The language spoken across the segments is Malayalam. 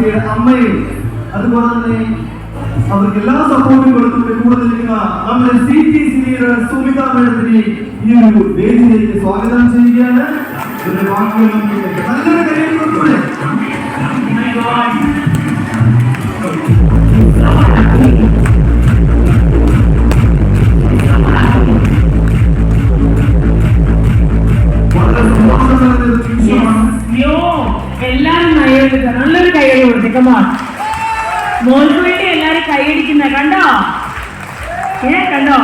സഫിയുടെ അമ്മയും അതുപോലെ തന്നെ അവർക്ക് എല്ലാ സപ്പോർട്ടും കൊടുത്തുകൊണ്ട് കൂടെ നിൽക്കുന്ന നമ്മുടെ CTCയുടെ സുമിത മേഡത്തിനെ ഈ ഒരു വേദിയിലേക്ക് സ്വാഗതം ചെയ്യുകയാണ്. നല്ലൊരു കാര്യം എല്ലാരും കൈയടിക്കുക, നല്ലൊരു കൈയടി കൊടുത്തേക്കമ്മ. മോൾക്ക് വേണ്ടി എല്ലാരും കൈയടിക്കുന്ന കണ്ടോ? കണ്ടോ?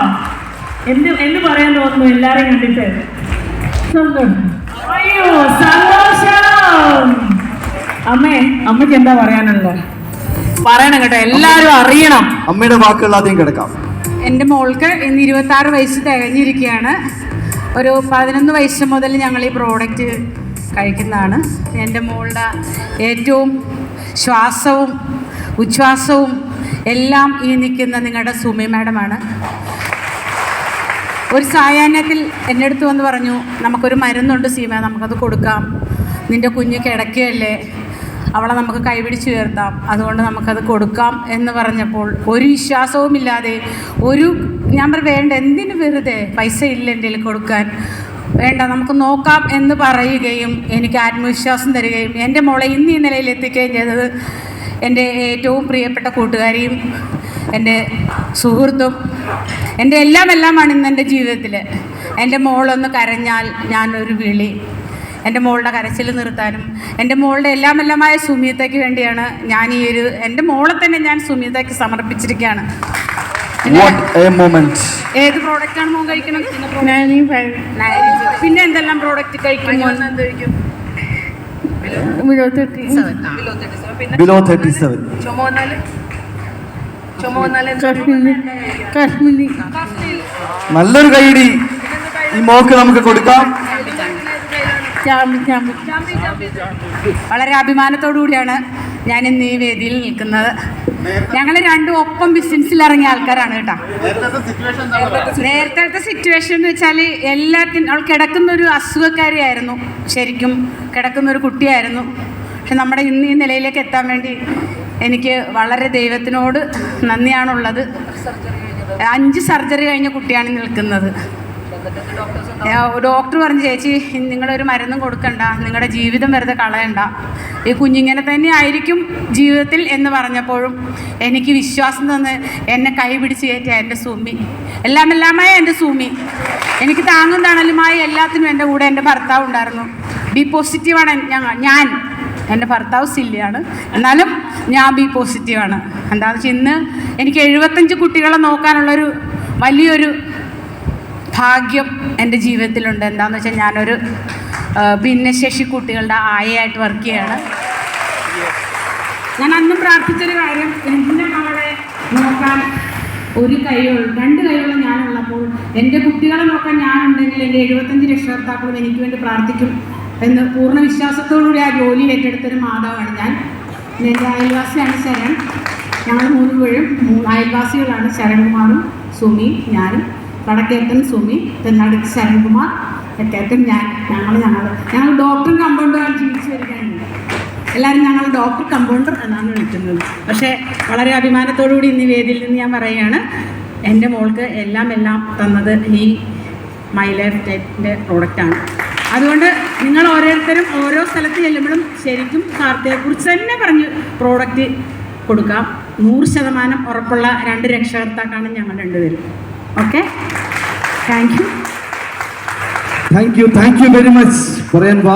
എന്ത് പറയാൻ തോന്നുന്നു എല്ലാരെയും കണ്ടിട്ട്? അയ്യോ സന്തോഷം. അമ്മയ്ക്ക് എന്താ പറയാനുള്ളത്? പറയണം കേട്ടോ, എല്ലാരും അറിയണം. അമ്മയുടെ വാക്കുകൾ ആദ്യം കിടക്കാം. എൻ്റെ മോൾക്ക് ഇന്ന് 26 വയസ്സ് തികഞ്ഞിരിക്കുകയാണ്. ഒരു 11 വയസ്സ് മുതൽ ഞങ്ങൾ ഈ പ്രോഡക്റ്റ് കഴിക്കുന്നതാണ്. എൻ്റെ മോളുടെ ഏറ്റവും ശ്വാസവും ഉച്ഛ്വാസവും എല്ലാം ഈ നിൽക്കുന്ന നിങ്ങളുടെ സുമി മാഡമാണ്. ഒരു സായാഹ്നത്തിൽ എൻ്റെ അടുത്ത് വന്ന് പറഞ്ഞു, നമുക്കൊരു മരുന്നുണ്ട് സീമ, നമുക്കത് കൊടുക്കാം, നിൻ്റെ കുഞ്ഞ് കിടക്കുകയല്ലേ, അവളെ നമുക്ക് കൈപിടിച്ച് ഉയർത്താം, അതുകൊണ്ട് നമുക്കത് കൊടുക്കാം എന്ന് പറഞ്ഞപ്പോൾ ഒരു വിശ്വാസവുമില്ലാതെ ഞാൻ വേണ്ട, എന്തിനു വെറുതെ, പൈസ ഇല്ല എൻ്റെ കയ്യിൽ കൊടുക്കാൻ, വേണ്ട നമുക്ക് നോക്കാം എന്ന് പറയുകയും എനിക്ക് ആത്മവിശ്വാസം തരികയും എൻ്റെ മോളെ ഇന്ന് ഈ നിലയിൽ എത്തിക്കുകയും ചെയ്തത് എൻ്റെ ഏറ്റവും പ്രിയപ്പെട്ട കൂട്ടുകാരിയും എൻ്റെ സുഹൃത്തും എൻ്റെ എല്ലാമാണ് ഇന്ന് എൻ്റെ ജീവിതത്തിൽ. എൻ്റെ മോളൊന്ന് കരഞ്ഞാൽ ഞാനൊരു വിളി, എൻ്റെ മോളുടെ കരച്ചിൽ നിർത്താനും എൻ്റെ മോളുടെ എല്ലാമായ സുമിതയ്ക്ക് വേണ്ടിയാണ് ഞാൻ എൻ്റെ മോളെ തന്നെ ഞാൻ സുമിതയ്ക്ക് സമർപ്പിച്ചിരിക്കുകയാണ്. ഏത് പ്രോഡക്റ്റാണ് മോൻ കഴിക്കുന്നത്? പിന്നെ എന്തെല്ലാം പ്രോഡക്റ്റ് കഴിക്കും? Below 37. നല്ലൊരു കൈയടി ഈ മോക്ക് നമുക്ക് കൊടുക്കാം. വളരെ അഭിമാനത്തോടു കൂടിയാണ് ഞാൻ ഇന്ന് ഈ വേദിയിൽ നിൽക്കുന്നത്. ഞങ്ങൾ രണ്ടും ഒപ്പം ബിസിനസ്സിൽ ഇറങ്ങിയ ആൾക്കാരാണ് കേട്ടോ. നേരത്തെ സിറ്റുവേഷൻ എന്ന് വെച്ചാൽ അവൾ കിടക്കുന്നൊരു അസുഖക്കാരിയായിരുന്നു, ശരിക്കും കിടക്കുന്നൊരു കുട്ടിയായിരുന്നു. പക്ഷെ നമ്മുടെ ഇന്ന് ഈ നിലയിലേക്ക് എത്താൻ വേണ്ടി എനിക്ക് വളരെ ദൈവത്തിനോട് നന്ദിയാണുള്ളത്. 5 സർജറി കഴിഞ്ഞ കുട്ടിയാണ് നിൽക്കുന്നത്. ഡോക്ടർ പറഞ്ഞു, ചേച്ചി നിങ്ങളൊരു മരുന്നും കൊടുക്കണ്ട, നിങ്ങളുടെ ജീവിതം വെറുതെ കളയണ്ട, ഈ കുഞ്ഞിങ്ങനെ തന്നെ ആയിരിക്കും ജീവിതത്തിൽ എന്ന് പറഞ്ഞപ്പോഴും എനിക്ക് വിശ്വാസം തന്ന് എന്നെ കൈ പിടിച്ച് കയറ്റിയ എൻ്റെ സുമി, എല്ലാമായ എൻ്റെ സുമി, എനിക്ക് താങ്ങും തണലുമായി എല്ലാത്തിനും എൻ്റെ കൂടെ എൻ്റെ ഭർത്താവ് ഉണ്ടായിരുന്നു. ബി പോസിറ്റീവാണ് ഞാൻ. എൻ്റെ ഭർത്താവ് സില്ലിയാണ്, എന്നാലും ഞാൻ ബി പോസിറ്റീവാണ്. എന്താണെന്ന് വെച്ചാൽ ഇന്ന് എനിക്ക് 75 കുട്ടികളെ നോക്കാനുള്ളൊരു വലിയൊരു ഭാഗ്യം എൻ്റെ ജീവിതത്തിലുണ്ട്. എന്താണെന്ന് വെച്ചാൽ ഞാനൊരു ഭിന്നശേഷി കുട്ടികളുടെ ആയയായിട്ട് വർക്ക് ചെയ്യാണ്. ഞാൻ അന്നും പ്രാർത്ഥിച്ചൊരു കാര്യം, എൻ്റെ മകളെ നോക്കാൻ 2 കൈകളും ഞാനുള്ളപ്പോൾ എൻ്റെ കുട്ടികളെ നോക്കാൻ ഞാനുണ്ടെങ്കിൽ എൻ്റെ 75 രക്ഷകർത്താക്കളും എനിക്ക് വേണ്ടി പ്രാർത്ഥിക്കും എന്ന് പൂർണ്ണ വിശ്വാസത്തോടുകൂടി ആ ജോലി ഏറ്റെടുത്തൊരു മാതാവാണ് ഞാൻ. എൻ്റെ അയൽവാസിയാണ് ശരൺ. ഞങ്ങൾ 3 പേരും അയൽവാസികളാണ്. ശരൺകുമാറും സുമി, ഞാനും. വടക്കേറ്റൻ സുമി, തെന്നാടുക്ക് ശരൺകുമാർ, തെക്കേറ്റൻ ഞാൻ. ഞങ്ങൾ ഡോക്ടറും കമ്പൗണ്ടറും ജീവിച്ചു വരികയാണ്. എല്ലാവരും ഞങ്ങൾ ഡോക്ടർ കമ്പൗണ്ടർ എന്നാണ് വിളിക്കുന്നത്. പക്ഷേ വളരെ അഭിമാനത്തോടുകൂടി ഇന്ന് വേദിയിൽ നിന്ന് ഞാൻ പറയുകയാണ്, എൻ്റെ മോൾക്ക് എല്ലാം തന്നത് ഈ മൈ ലൈഫ് സ്റ്റൈലിൻ്റെ പ്രോഡക്റ്റാണ്. അതുകൊണ്ട് നിങ്ങൾ ഓരോരുത്തരും ഓരോ സ്ഥലത്ത് ചെല്ലുമ്പോഴും ശരിക്കും കാർത്തിയെക്കുറിച്ച് തന്നെ പറഞ്ഞ് പ്രോഡക്റ്റ് കൊടുക്കാം. 100% ഉറപ്പുള്ള 2 രക്ഷകർത്താക്കാണ് ഞങ്ങൾ 2 പേരും. Okay, thank you very much.